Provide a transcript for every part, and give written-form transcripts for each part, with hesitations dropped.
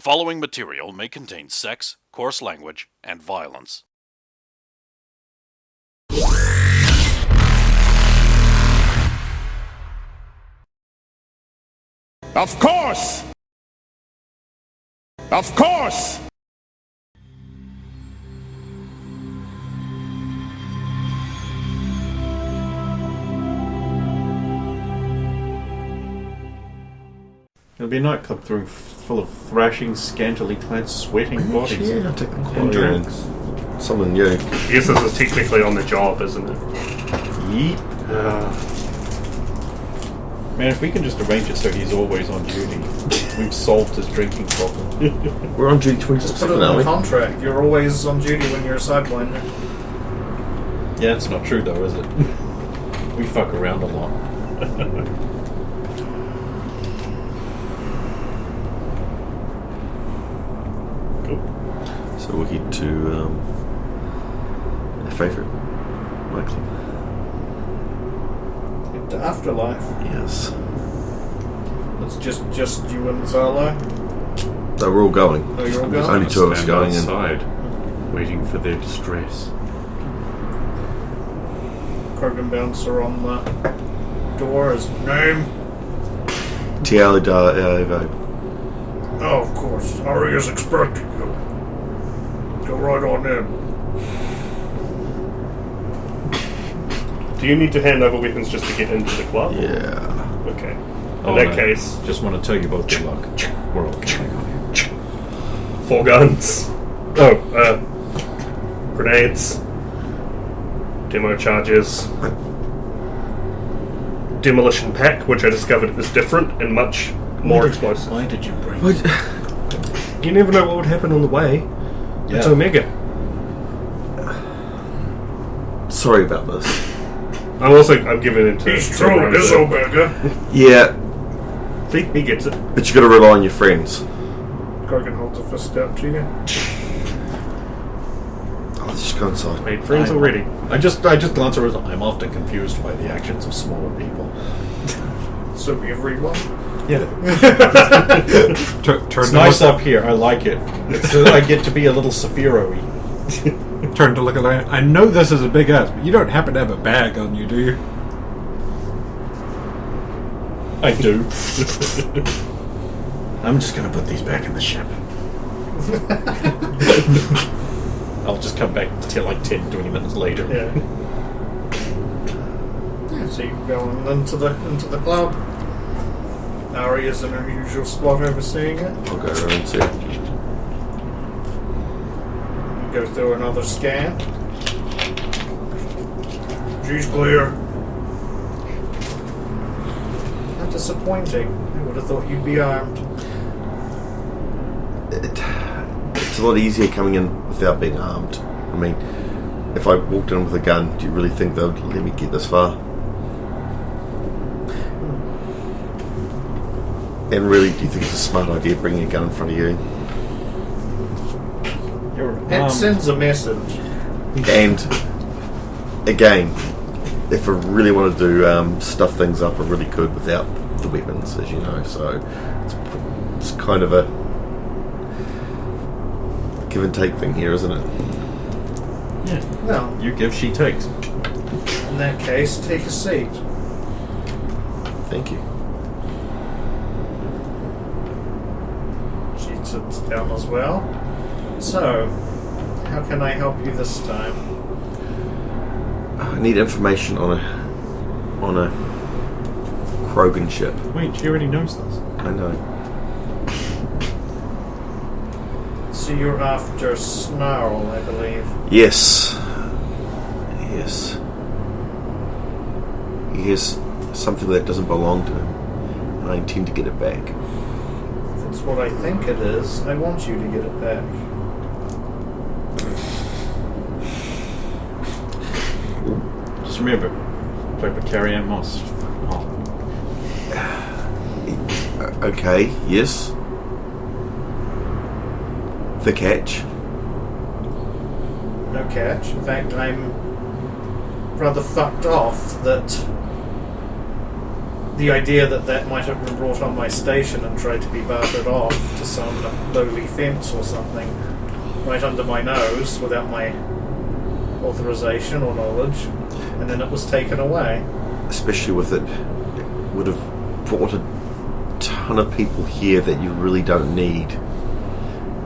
following material may contain sex, coarse language, and violence. Of course! Of course! It'll be a nightclub full of thrashing, scantily clad, sweating bodies. Yeah, take the And quality drinks. and someone new. Yes, this is technically on the job, isn't it? Yeet. Man, if we can just arrange it so he's always on duty, we've solved his drinking problem. We're on duty 24/7, Just put it in aren't the we? contract. You're always on duty when you're a Sidewinder. Yeah, that's not true though, is it? We fuck around a lot. So we'll head to our favourite nightclub. Into Afterlife. Yes. It's just you and Zala. No, we're all going. Oh, you're all There's going? only two of us Stand going in. outside, waiting for their distress. Krogan bouncer on the door. His name? Tiali da Evo. Oh, of course. Aria's expecting you. Go right on in. Do you need to hand over weapons just to get into the club? Yeah. Okay. Oh, In that no. case, Just want to tell you both good luck. We're all going on here. 4 guns. Oh, grenades. Demo charges. Demolition pack, which I discovered is different and much more explosive. Why did you bring What? You never know what would happen on the way. It's Yeah. Omega. Sorry about this. I'm giving it to He's true, it is Omega. Yeah, See, he gets it. but you got to rely on your friends. Krogan holds a fist out to you. Oh, let's just go inside. Made friends already. I just glance around. I'm often confused by the actions of smaller people. So everyone. Yeah. Turn It's to nice look, up here. I like it. So I get to be a little Saphiro-y. turn to look at it. I know this is a big ass, but you don't happen to have a bag on you, do you? I do. I'm just gonna put these back in the ship. I'll just come back till like 10, 20 minutes later. Yeah. So you're going into the club. Aria's in her usual spot overseeing it. I'll go around and see. Go through another scan. She's clear. How disappointing. I would have thought you'd be armed. It's a lot easier coming in without being armed. I mean, if I walked in with a gun, do you really think they would let me get this far? And really, do you think it's a smart idea bringing a gun in front of you? It sends a message. And again, if I really want to do stuff things up, I really could without the weapons, as you know. So it's kind of a give and take thing here, isn't it? Yeah. Well, You give, she takes. in that case, take a seat. Thank you. She sits down as well. So, how can I help you this time? I need information on a Krogan ship. Wait, she already knows this. I know. So you're after Snarl, I believe. Yes. Yes. He has something that doesn't belong to him, and I intend to get it back. If it's what I think it is, I want you to get it back. Just remember, play with Carrie Ann Moss. Oh. Okay, yes. The catch. No catch. In fact, I'm rather fucked off that the idea that might have been brought on my station and tried to be bartered off to some lowly fence or something right under my nose without my authorization or knowledge, and then it was taken away. Especially with it would have brought a ton of people here that you really don't need.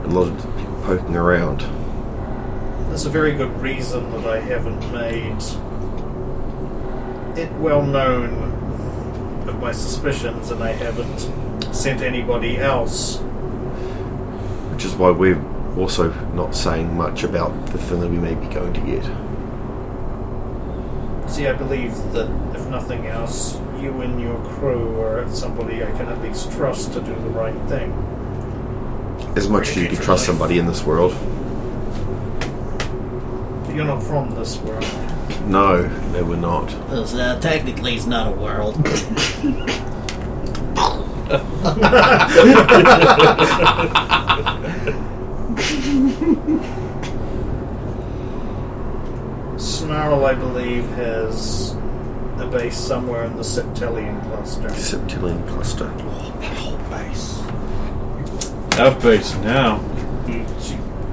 A lot of people poking around. There's a very good reason that I haven't made it well known of my suspicions, and I haven't sent anybody else. Which is why we're also not saying much about the thing that we may be going to get. See, I believe that if nothing else, you and your crew are somebody I can at least trust to do the right thing. As much as you can trust somebody in this world. But you're not from this world. No, we're not. Because technically it's not a world. Snarl, I believe, has a base somewhere in the Septilian cluster. Septilian cluster. Base. Our base now.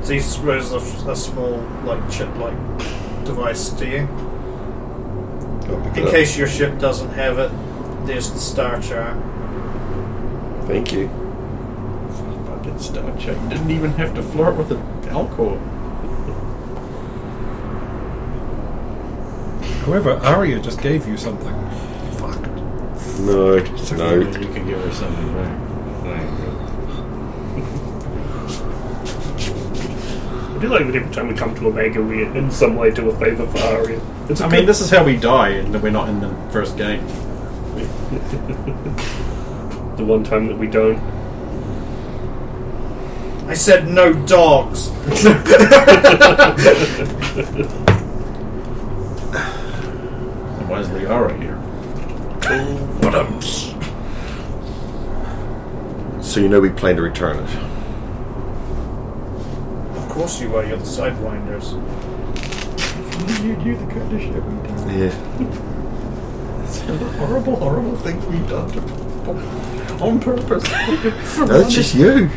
She throws a small, chip-like device to you. In case your ship doesn't have it, there's the star chart. Thank you. Fucking Star Trek. You didn't even have to flirt with the Alcor. However, Arya just gave you something. No. You can give her something back. I do like that every time we come to Omega, we in some way do a favour for Arya. I mean, this is how we die, and we're not in the first game. The one time that we don't. I said no dogs! Why is Liara here? So you know we plan to return it. Of course you are, you're the Sidewinders. You the kind of shit we've done. Yeah. The horrible, horrible things we've done on purpose. No, it's just you.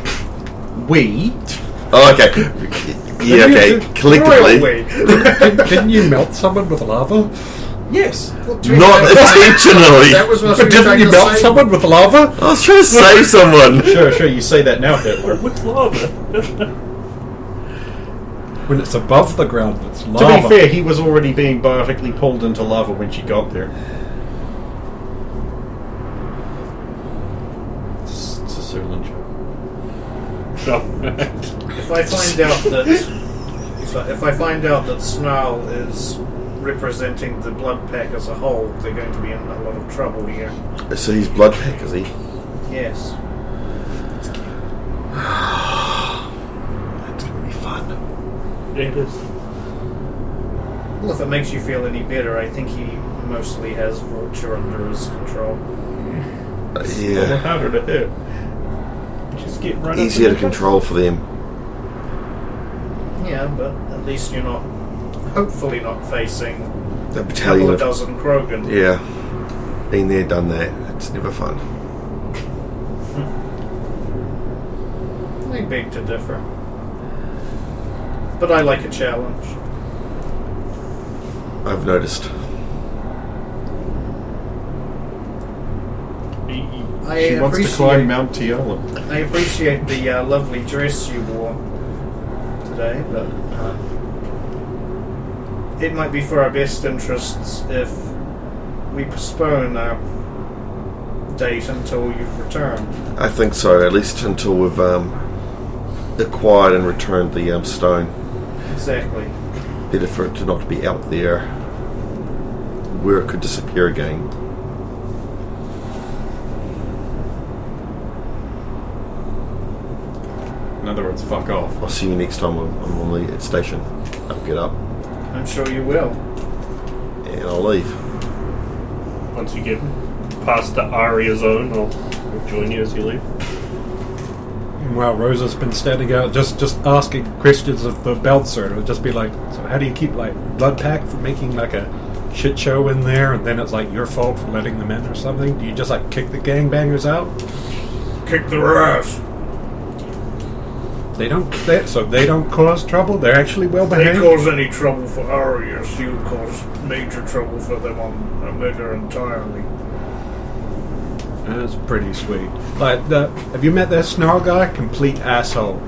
We? Oh, okay. Yeah, okay. Collectively. Didn't you melt someone with lava? Yes. Not intentionally. That was what But didn't you melt someone with lava? I was trying to save someone. Sure, you say that now, Hitler. With lava. When it's above the ground, it's To lava. be fair, he was already being biotically pulled into lava when she got there. It's a Serlin joke. If I find out that Snarl is representing the blood pack as a whole, they're going to be in a lot of trouble here. So he's blood pack, is he? Yes. That's gonna be fun. It is. Well, if it makes you feel any better, I think he mostly has Vulture under his control. Yeah. Harder to hit. Just get right Easier up to control for them. Yeah, but at least you're not, hopefully not facing The a battalion couple of of... dozen Krogan. Yeah. Been there, done that. It's never fun. I beg to differ. But I like a challenge. I've noticed. She wants to climb Mount Tiala. I appreciate the lovely dress you wore today, but it might be for our best interests if we postpone our date until you've returned. I think so, at least until we've acquired and returned the stone. Exactly. Better for it to not be out there where it could disappear again. In other words, fuck off. I'll see you next time I'm on the station. I'll get up I'm sure you will. and I'll leave. Once you get past the Arya zone, I'll join you as you leave. Meanwhile, Rosa's been standing out just asking questions of the bouncer. It'll just be like, so how do you keep blood pack from making a shit show in there, and then it's like your fault for letting them in or something? Do you just like kick the gangbangers out? Kick their ass. They don't cause trouble. They're actually well If they behaved. cause any trouble for Arius, you would cause major trouble for them on Omega entirely. That's pretty sweet. Like, have you met that Snarl guy? Complete asshole.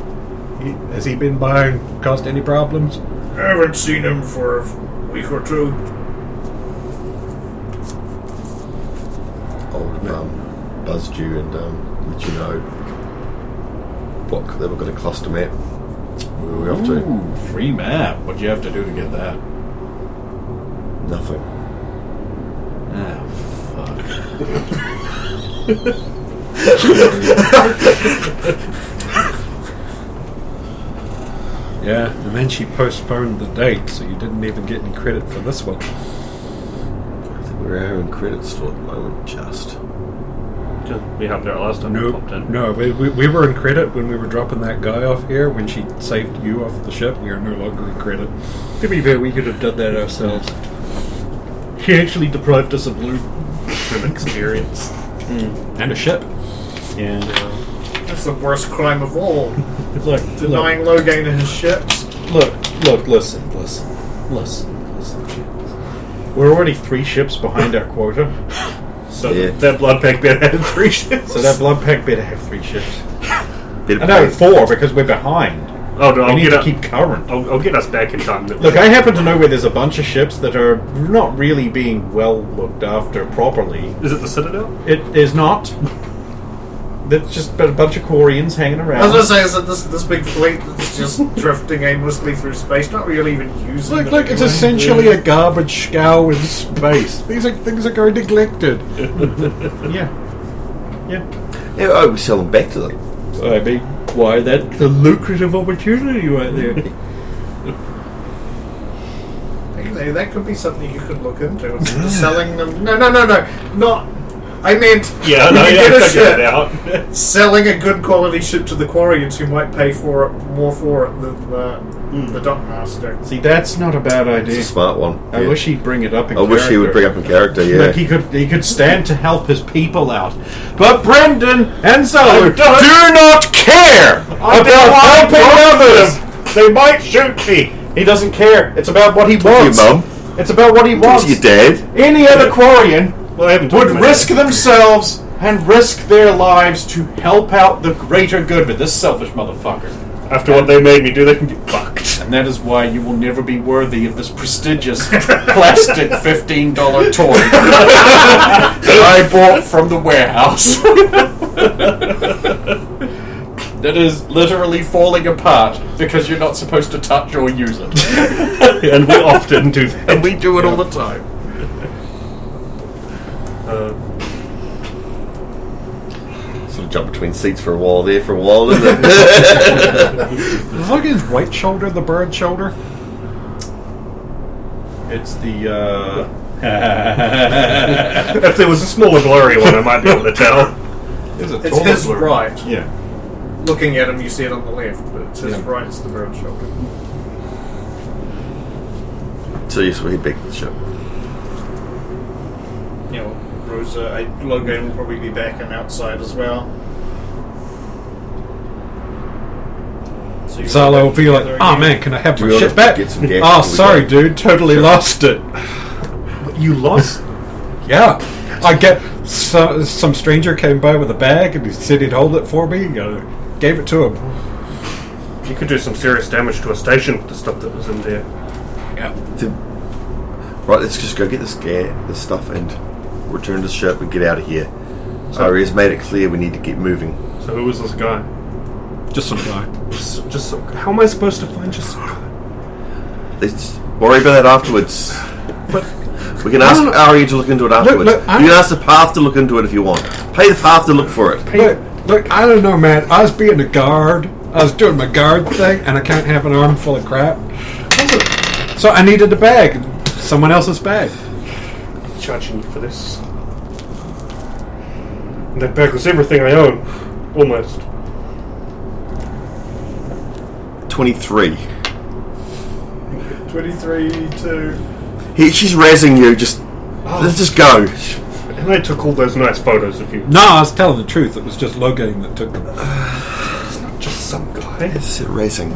Has he been by and caused any problems? I haven't seen him for a week or two. I'll buzz you and let you know what they were going to cluster map. Where are we off to? Ooh, free map. What'd you have to do to get that? Nothing. Ah, Yeah, and then she postponed the date, so you didn't even get any credit for this one. I think we're our own credit store at the moment, just. We helped out last time. We popped in. No, we were in credit when we were dropping that guy off here. When she saved you off the ship, we are no longer in credit. To be fair, we could have done that ourselves. She actually deprived us of loot. An experience. And a ship. Yeah. That's the worst crime of all. Look, Denying Logain and his ships. listen. We're already 3 ships behind our quota. So Yeah. that blood pack better have 3 ships. So that blood pack better have 3 ships. Better I know, pay. 4 because we're behind. Oh, no, We I'll need get to up. keep current. I'll get us back in time. Look, I happen to know where there's a bunch of ships that are not really being well looked after properly. Is it the Citadel? It is not. There's just a bunch of Quarians hanging I around. was going to say, is that this big fleet that's just drifting aimlessly through space, not really even using Look, it it's anyway? essentially a garbage scow in space. These things are going neglected. Yeah. Yeah, we sell them back to them. I mean, why? That's a lucrative opportunity right there. Hey, that could be something you could look into. Instead of selling them. No. Not. I meant. Yeah, you no, could yeah, get a I figured ship. it out. Selling a good quality ship to the Quarians who might pay for it more for it than the dockmaster. See, that's not a bad It's a idea. smart one. I yeah. wish he'd bring it up in I wish he would bring character. up in character, yeah. Like he could stand to help his people out. But Brendan and Zoe do don't- not care about helping others. They might shoot me. He doesn't care. It's about what he Talk to wants. your mum. It's about what he Talk wants. to your dad. Any other Quarian Well, I haven't would told him risk anything. themselves and risk their lives to help out the greater good. But this selfish motherfucker. After what they made me do, they can get fucked. And that is why you will never be worthy of this prestigious plastic $15 toy that I bought from the warehouse. That is literally falling apart because you're not supposed to touch or use it. And we often do that. And we do it all the time. Sort of jump between seats for a while there for a while, didn't it? Is like his right shoulder the bird shoulder? It's the, If there was a smaller, blurry one, I might be able to tell. It's his right. Yeah. Looking at him, you see it on the left, but it's his Yeah. right, it's the bird shoulder. So yes, we'll head back to the ship. You know, Rosa, Logan will probably be back and outside as well. So you Zala go will back be like, together oh again. man, can I have Do my we shit wanna back? get some gas Oh, before we sorry, go? dude, totally lost it. You lost? Yeah. I get some stranger came by with a bag and he said he'd hold it for me. Gave it to him. You could do some serious damage to a station with the stuff that was in there. Yeah. Right, let's just go get this stuff and return to the ship and get out of here. Aria's made it clear we need to get moving. So who was this guy? Just some guy. Just so, how am I supposed to find just some guy? Let's worry about that afterwards. But We can ask Aria to look into it afterwards. look, you can ask the path to look into it if you want. Pay the path to look for it. look, I don't know, man. I was being a guard. I was doing my guard thing, and I can't have an arm full of crap. So I needed a bag. Someone else's bag. Charging you for this. And that bag was everything I own. Almost. 23. 23 to She's razzing you. Let's just go. And I took all those nice photos of you. No, I was telling the truth. It was just Logain that took them. Just some guy. It's razzing.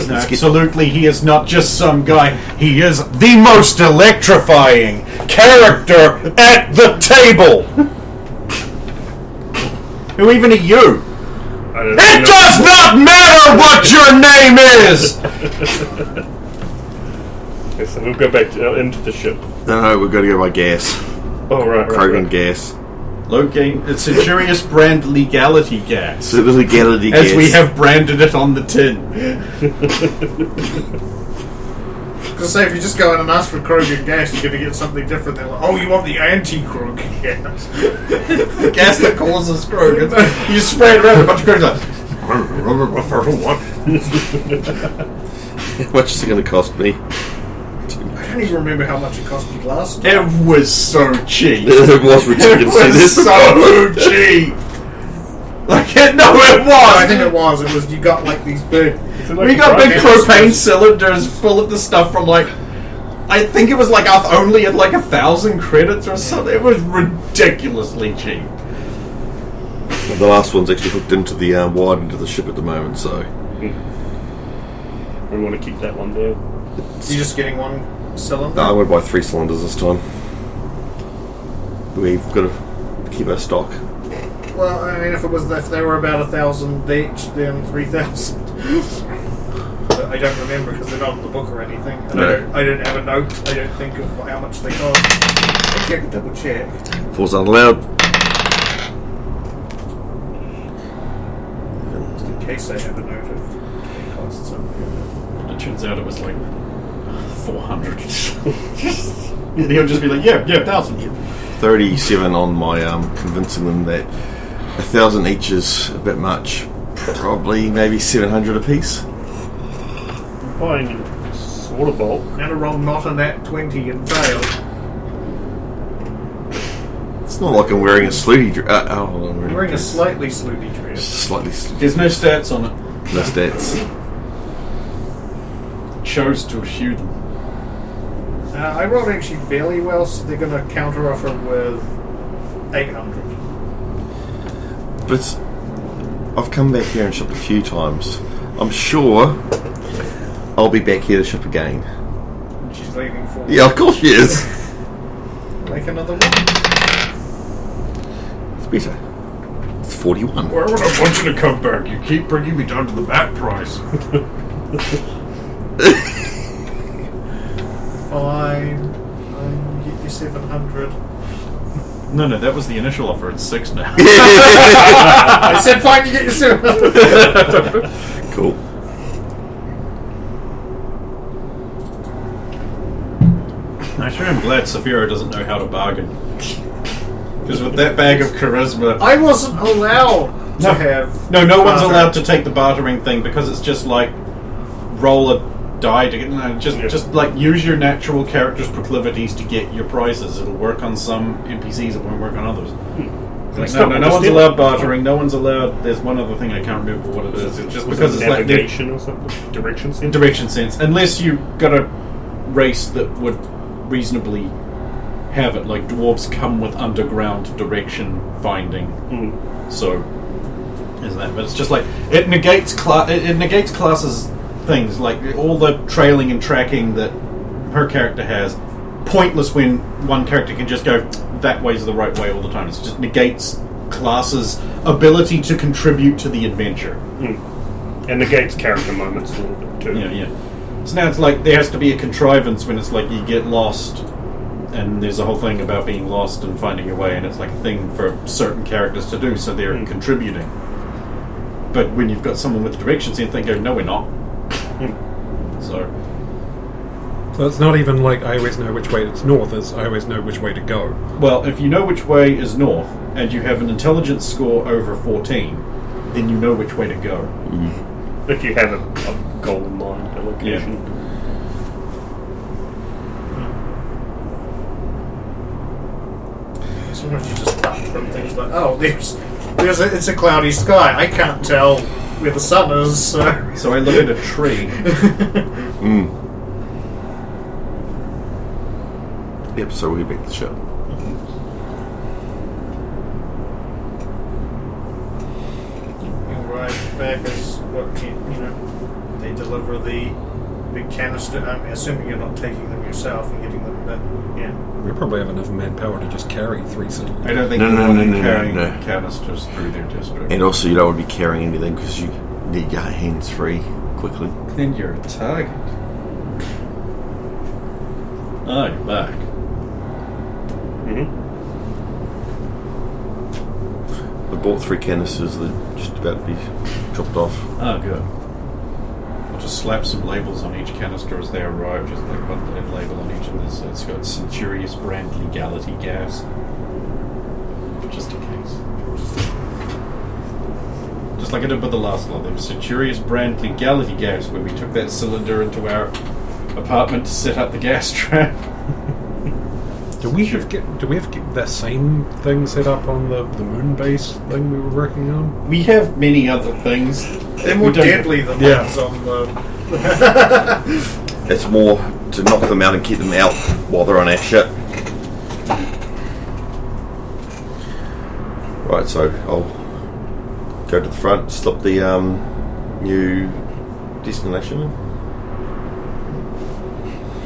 Absolutely, he is not just some guy. He is the most electrifying character at the table. Who even are you? I don't It know. does not matter what your name is! Okay, so we'll go back into the ship. No, we've got to go by gas. Oh, right. Krogan gas. Logain, it's Centurious brand legality gas. So the legality gas. As we have branded it on the tin. Because say if you just go in and ask for Krogan gas, you're going to get something different. They're like, oh, you want the anti-Krogan gas? The gas that causes Krogan. You spray it around a bunch of Krogans like, How much is it going to cost me? I don't even remember how much it cost me last time. it was so cheap. It was ridiculous. It was so cheap. Like, it I was. think it was. It was, you got like these big... We got big propane cylinders full of the stuff from like, I think it was like only at like 1,000 credits or something. It was ridiculously cheap. The last one's actually hooked into the wide into the ship at the moment, so We want to keep that one there. You're just getting one cylinder? I'm going to buy 3 cylinders this time. We've got to keep our stock. Well, I mean, if they were about 1,000 each, then 3,000. But I don't remember because they're not in the book or anything. And No. I don't have a note. I don't think of how much they cost. I can double check. Force unallowed. Just in case I have a note of the costs. It turns out it was like 400. He'll just be like, yeah, 1,000. 37 on my convincing them that 1,000 each is a bit much. Probably maybe 700 a piece. I'm buying in sort of bulk. And a roll not a nat 20 and fail. It's not like I'm wearing a slutty dress. Hold on, You're wearing a slightly slutty dress. slightly slutty. There's no stats on it. No stats. Chose to eschew them. I rolled actually fairly well, so they're going to counter offer with 800. But I've come back here and shopped a few times. I'm sure I'll be back here to shop again. She's leaving for Yeah, of course she is. make another one. It's better. It's 41. Why would I want you to come back? You keep bringing me down to the back price. Fine. Get you 700. No, that was the initial offer. It's 6 now. I said fine, you get your 700. Cool. I sure am glad Saphira doesn't know how to bargain. Because with that bag of charisma... I wasn't allowed to have... No one's barter. allowed to take the bartering thing because it's just like roll a die to get... No, just like use your natural character's proclivities to get your prices. It'll work on some NPCs, it won't work on others. Like, no one's allowed bartering, no one's allowed... There's one other thing I can't remember what it is. It's just because it's like... navigation or something? Direction sense? Direction sense. Unless you got a race that would reasonably have it. Like dwarves come with underground direction finding. So is that? But it's just like it negates classes things like all the trailing and tracking that her character has. Pointless when one character can just go that way's the right way all the time. It just negates classes' ability to contribute to the adventure. And negates character moments a little bit too. Yeah. So now it's like there has to be a contrivance when it's like you get lost, and there's a whole thing about being lost and finding your way, and it's like a thing for certain characters to do, so they're contributing. But when you've got someone with direction sense, they go, no, we're not. So it's not even like I always know which way it's north, it's I always know which way to go. well, if you know which way is north, and you have an intelligence score over 14, then you know which way to go. If you have a goal in mind, a location. Sometimes you just cut from things like, oh, it's a cloudy sky. I can't tell where the sun is. So I look at a tree. Yep, so we'll get back to the ship. You arrive back as they deliver the big canister. I'm assuming you're not taking them yourself and getting them, but yeah. We probably have enough manpower to just carry 3 cylinders. I don't think No, you no, want no, to be no, carrying no. canisters through their district. And also, you don't want to be carrying anything because you need your hands free quickly. Then you're a target. Oh, you're back. Mm-hmm. I bought 3 canisters that are just about to be dropped off. Oh, good. I'll just slap some labels on each canister as they arrive, just like one label on each of this. It's got Centurious brand legality gas. Just in case. Just like I did with the last lot. There was Centurious brand legality gas, where we took that cylinder into our apartment to set up the gas trap. Do we have that same thing set up on the moon base thing we were working on? We have many other things. They're more We don't- deadly than Yeah. ones on the. It's more to knock them out and keep them out while they're on our ship. Right, so I'll go to the front, stop the new destination.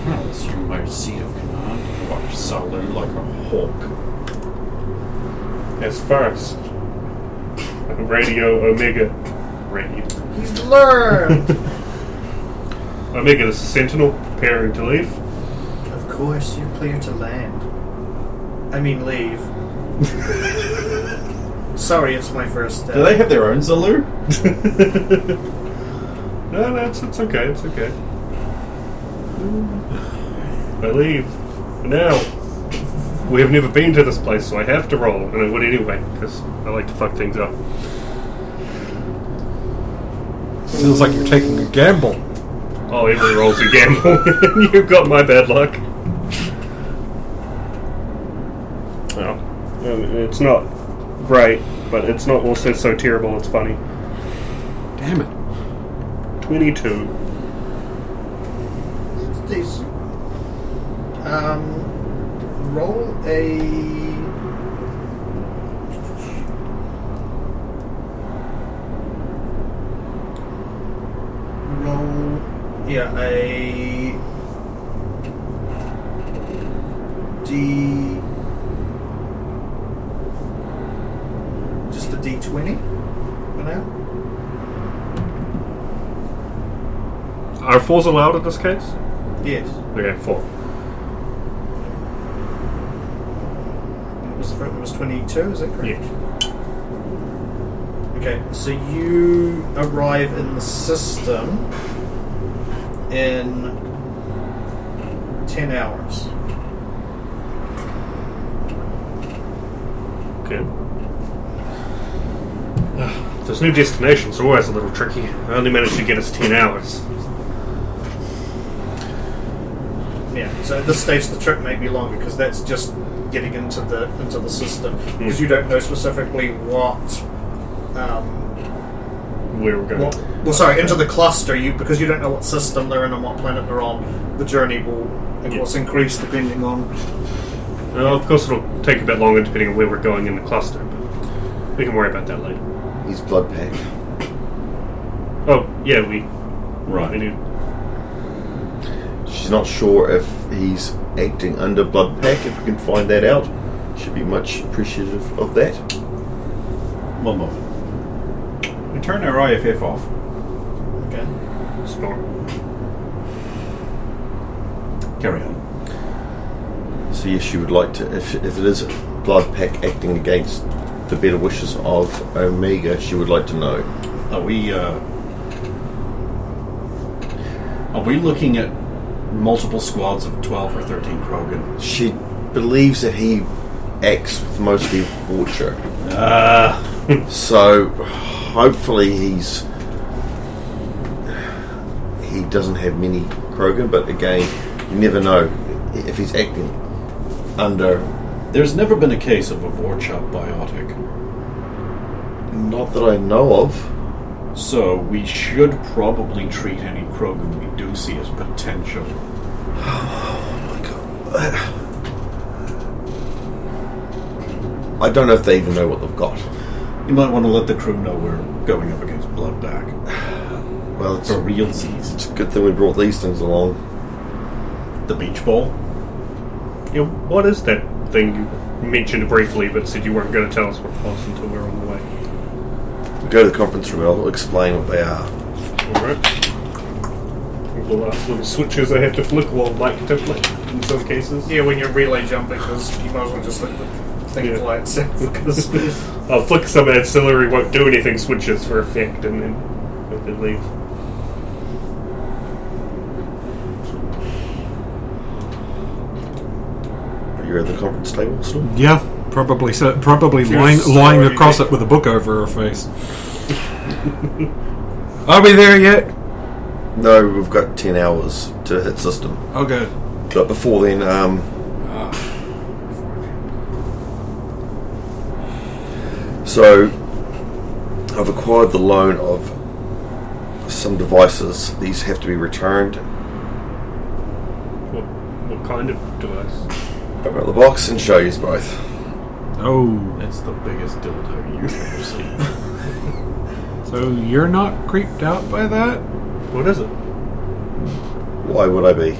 I'll assume my seat of command. Watch Solo like a hawk. As first, Radio Omega. Radio. He's learned. Omega, this is Sentinel, preparing to leave. Of course, you're clear to land. I mean, leave. Sorry, it's my first day. Do they have their own Zulu? No, it's okay, it's okay. I leave. Now. We have never been to this place, so I have to roll, and I would anyway, because I like to fuck things up. Sounds like you're taking a gamble. Oh, every roll's a gamble. You've got my bad luck. Well, it's not great, but it's not also so terrible it's funny. Damn it. 22. These. Roll a. A D. Just a D20 for now. Are 4s allowed in this case? Yes. Okay, 4. It was 22, is that correct? Yeah. Okay, so you arrive in the system in 10 hours. Okay. Those new destinations are always a little tricky. I only managed to get us 10 hours. Yeah, so at this stage the trip may be longer because that's just getting into the system. Because you don't know specifically what Where we're going. into the cluster, because you don't know what system they're in and what planet they're on, the journey will, of course, increase depending on... Well, of course it'll take a bit longer depending on where we're going in the cluster, but we can worry about that later. He's blood pack. Oh, yeah, we Right. do. She's not sure if he's acting under blood pack. If we can find that out, she'd be much appreciative of that. One moment. We turn our IFF off. Okay. Snort. Carry on. So yes, she would like to, if it is blood pack acting against the better wishes of Omega, she would like to know. Are we looking at multiple squads of 12 or 13 Krogan? She believes that he acts with mostly Vorcha. So hopefully he doesn't have many Krogan, but again, you never know if he's acting under. There's never been a case of a Vorcha biotic. Not that I know of. So we should probably treat any Krogan we do see as potential. Oh my god. I don't know if they even know what they've got. You might want to let the crew know we're going up against Bloodback. Well, it's For realsies. a good thing we brought these things along. The beach ball. You know, what is that thing you mentioned briefly, but said you weren't going to tell us what it was until we were on the way? We'll go to the conference room and I'll explain what they are. Alright. Little switches I have to flick while light to flick in some cases. Yeah, when you're relay jumping, because you might as well just let the thing fly itself. Because I'll flick some ancillary, won't do anything switches for effect, and then leave. Are you at the conference table still? Yeah, probably so. Probably Cheers, lying story. across it with a book over her face. Are we there yet? No, we've got 10 hours to hit system. Oh, good. But before then, so I've acquired the loan of some devices. These have to be returned. What kind of device? Open up the box and show you both. Oh, That's the biggest dildo you've ever seen. so you're not creeped out by that? What is it? Why would I be?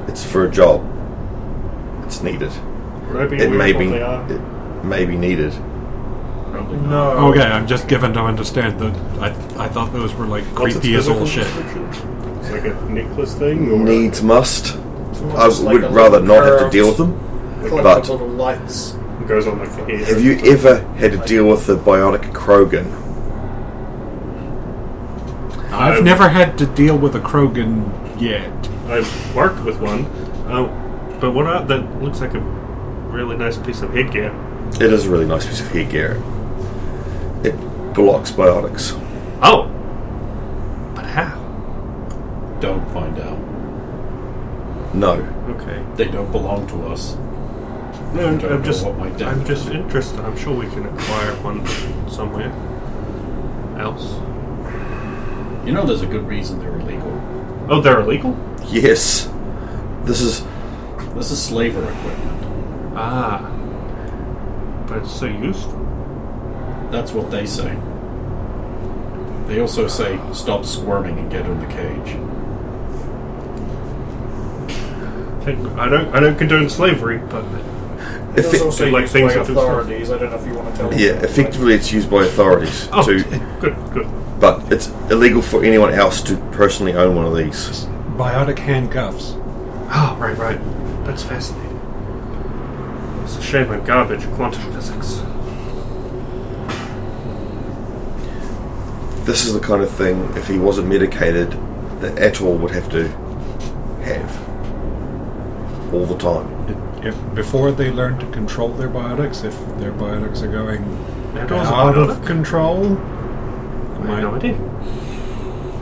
It's for a job. It's needed. Would I be It aware may of what be. they are? It may be needed. Probably not. no. Okay, I'm just given to understand that I thought those were like What's its creepy as all physical shit. description? It's like a necklace thing? Or Needs must. I Just like would a rather little not have to curved deal with them. Like But little lights. it goes on like the hair? have you ever had to deal with the biotic Krogan? I've never had to deal with a Krogan yet. I've worked with one, but that looks like a really nice piece of headgear. It is a really nice piece of headgear. It blocks biotics. Oh! But how? Don't find out. No. Okay. They don't belong to us. No, I don't know I'm just what interested. I'm sure we can acquire one somewhere else. You know there's a good reason they're illegal. Oh, they're illegal? Yes. This is This is slaver equipment. Ah. But it's so useful. That's what they say. They also say, stop squirming and get in the cage. I don't condone slavery, but It's Effe- also like used things by that do authorities. I don't know if you want to tell me. yeah, effectively it's used by authorities to, good. but it's illegal for anyone else to personally own one of these. Biotic handcuffs. Oh, right. That's fascinating. It's a shame I'm garbage at quantum physics. This is the kind of thing, if he wasn't medicated, that Atoll would have to have all the time. Before they learn to control their biotics, if their biotics are going Atolls a out of biotic? control, I had no idea.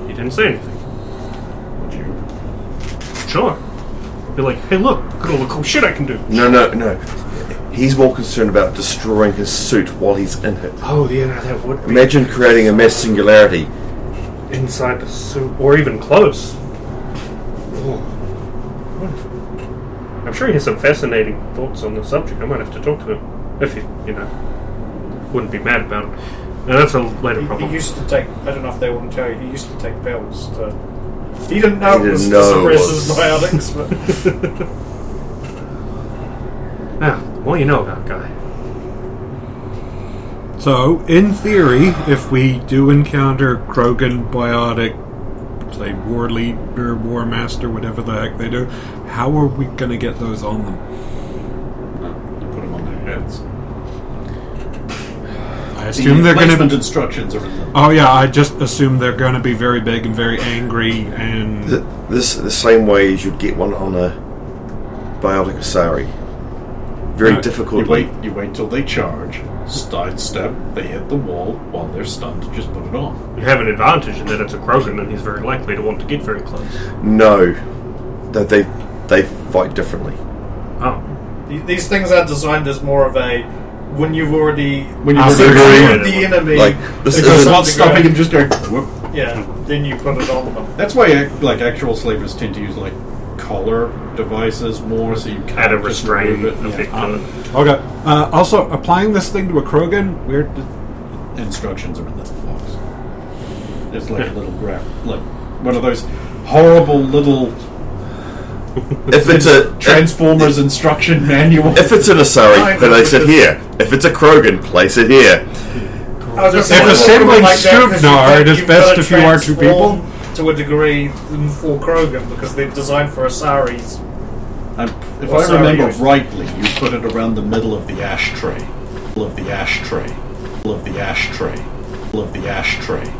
He didn't say anything. Would you? Sure. I'd be like, hey, look at all the cool shit I can do. No. He's more concerned about destroying his suit while he's in it. Oh, yeah, that would be Imagine creating a mass singularity. inside the suit, or even close. Oh. I'm sure he has some fascinating thoughts on the subject. I might have to talk to him if he, wouldn't be mad about it. And that's a later He problem. used to take. I don't know if they wouldn't tell you. He used to take pills to. He didn't know He it was didn't to know it suppress was. his biotics, but Now, what do you know about Guy? So, in theory, if we do encounter Krogan biotic, say war leader, war master, whatever the heck they do, how are we going to get those on them? You put them on their heads. I assume they're going placement to. instructions are in them. Oh yeah, I just assume they're going to be very big and very angry, and The same way as you'd get one on a biotic Asari. Very difficult. You wait till they charge, sidestep, they hit the wall while they're stunned. Just put it on. You have an advantage in that it's a Krogan, and he's very likely to want to get very close. No. That they fight differently. Oh. these things are designed as more of a when you've already Absolutely. the enemy. Like, this because isn't- Not stopping him, just going whoop. Yeah, then you put it on them. That's why actual slavers tend to use like collar devices more, so you can't Add a just restraint remove it. effect Yeah. to it. Okay. Also, applying this thing to a Krogan, where Instructions are in the box. There's like a little graph, like one of those horrible little If it's a Transformers instruction manual. if it's an Asari, place it here. If it's a Krogan, place it here. I was just If saying, assembling like that, 'cause Stubnar, it is you've best gotta if you are two transform people. to a degree than for Krogan because they're designed for Asaris. And if Or I remember sorry. rightly, you put it around the middle of the ashtray. Of the ashtray. Of the ashtray. Of the ashtray.